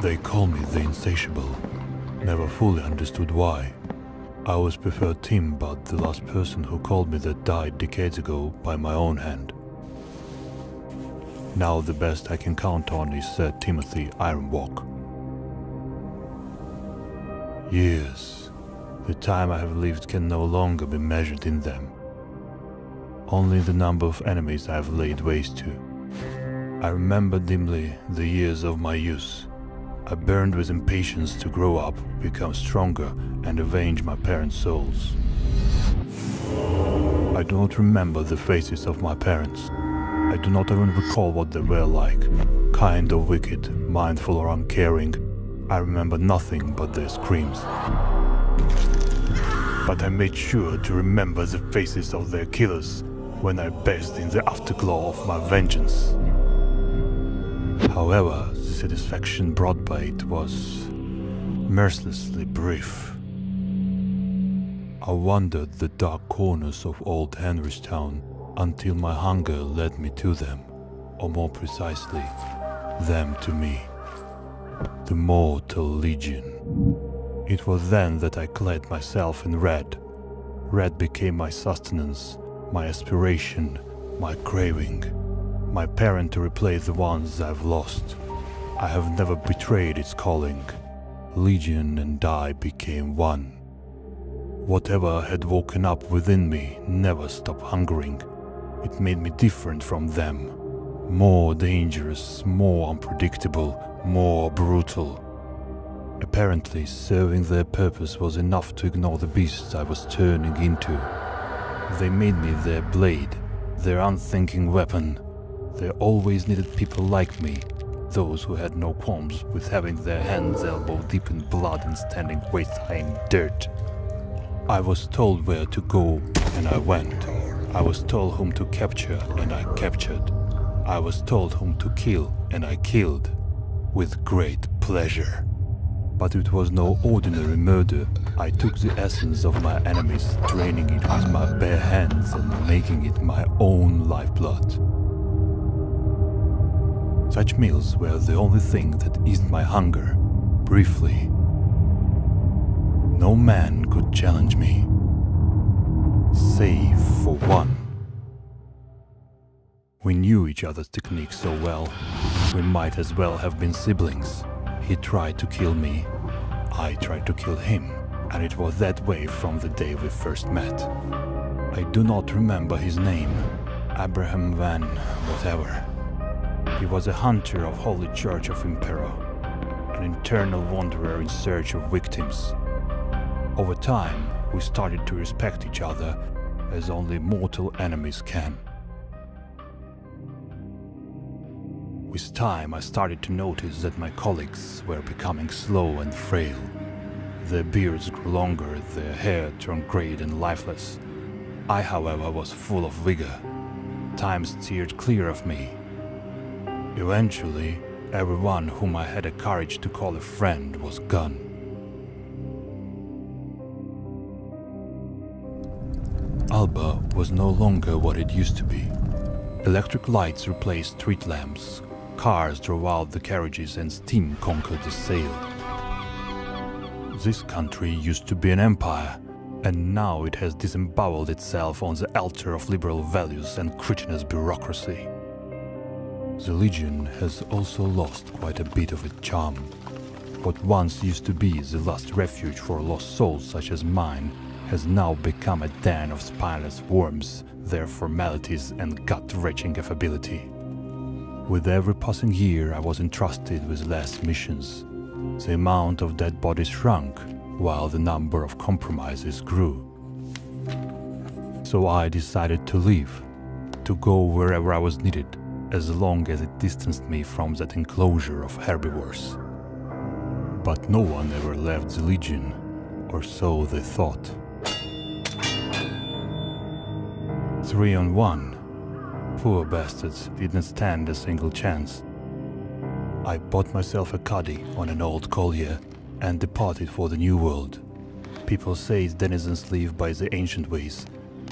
They call me the insatiable. Never fully understood why. I always preferred Tim, but the last person who called me that died decades ago by my own hand. Now the best I can count on is Timothy Ironwalk. Years. The time I have lived can no longer be measured in them. Only the number of enemies I have laid waste to. I remember dimly the years of my youth. I burned with impatience to grow up, become stronger, and avenge my parents' souls. I do not remember the faces of my parents. I do not even recall what they were like, kind or wicked, mindful or uncaring. I remember nothing but their screams. But I made sure to remember the faces of their killers when I basked in the afterglow of my vengeance. However, the satisfaction brought by it was mercilessly brief. I wandered the dark corners of old Henrystown until my hunger led me to them, or more precisely, them to me. The Mortal Legion. It was then that I clad myself in red. Red became my sustenance, my aspiration, my craving. My parent to replace the ones I've lost. I have never betrayed its calling. Legion and I became one. Whatever had woken up within me never stopped hungering. It made me different from them. More dangerous, more unpredictable, more brutal. Apparently, serving their purpose was enough to ignore the beasts I was turning into. They made me their blade, their unthinking weapon. They always needed people like me, those who had no qualms with having their hands elbow deep in blood and standing waist high in dirt. I was told where to go, and I went. I was told whom to capture, and I captured. I was told whom to kill, and I killed, with great pleasure. But it was no ordinary murder. I took the essence of my enemies, draining it with my bare hands and making it my own lifeblood. Such meals were the only thing that eased my hunger, briefly. No man could challenge me, save for one. We knew each other's techniques so well, we might as well have been siblings. He tried to kill me, I tried to kill him, and it was that way from the day we first met. I do not remember his name, Abraham Van whatever. He was a hunter of Holy Church of Impero, an internal wanderer in search of victims. Over time, we started to respect each other as only mortal enemies can. With time, I started to notice that my colleagues were becoming slow and frail. Their beards grew longer, their hair turned grey and lifeless. I, however, was full of vigor. Time steered clear of me. Eventually, everyone whom I had the courage to call a friend was gone. Alba was no longer what it used to be. Electric lights replaced street lamps, cars drove out the carriages and steam conquered the sail. This country used to be an empire, and now it has disemboweled itself on the altar of liberal values and cretinous bureaucracy. The Legion has also lost quite a bit of its charm. What once used to be the last refuge for lost souls such as mine has now become a den of spineless worms, their formalities and gut-wrenching affability. With every passing year I was entrusted with less missions. The amount of dead bodies shrunk, while the number of compromises grew. So I decided to leave, to go wherever I was needed, as long as it distanced me from that enclosure of herbivores. But no one ever left the Legion, or so they thought. 3-on-1. Poor bastards didn't stand a single chance. I bought myself a cuddy on an old collier and departed for the new world. People say its denizens live by the ancient ways,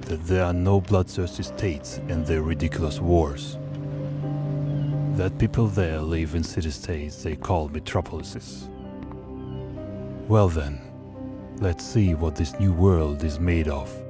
that there are no bloodthirsty states and their ridiculous wars. that people there live in city-states they call metropolises. Well then, let's see what this new world is made of.